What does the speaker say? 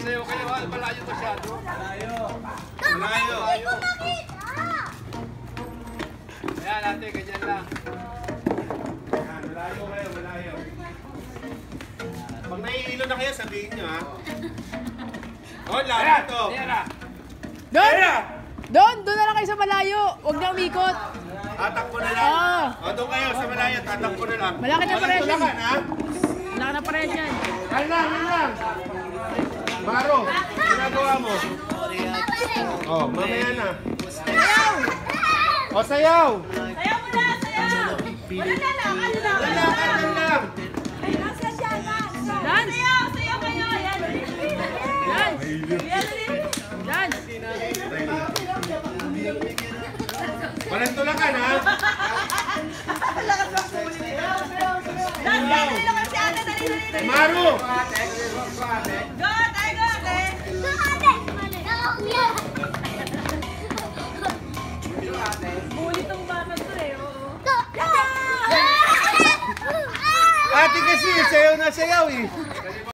Sayo kayo, malayo masyado. Malayo. Malayo. Ayan, ate, ganyan lang. Ayan, malayo kayo, malayo. Pag naiilo na kayo, sabihin nyo, ha? Oh, lahat ito. Doon na lang kayo sa malayo. Huwag na umikot. Tatakbo na lang. O, doon kayo sa malayo, tatakbo na lang. Malaki na pares yan. Walang tulakan, ha? Malaki na pares yan. Yan lang. Maro, ginagawa mo. Oh, mamaya na. Sayaw! O, sayaw. Sayaw mo na, sayaw! Wala na lang, ano lang? Yan lang. Nasa dyan, Dance! Sayaw kayo, yan! Dance! Dance! Walang tulakan, ha? Lakas ng puli nila. Dance, dali lang si ate, dali. Maro! Go, tayo, go, ate! Puli tong bata to eh, oo. Ate kasi, sayaw na sayaw, eh.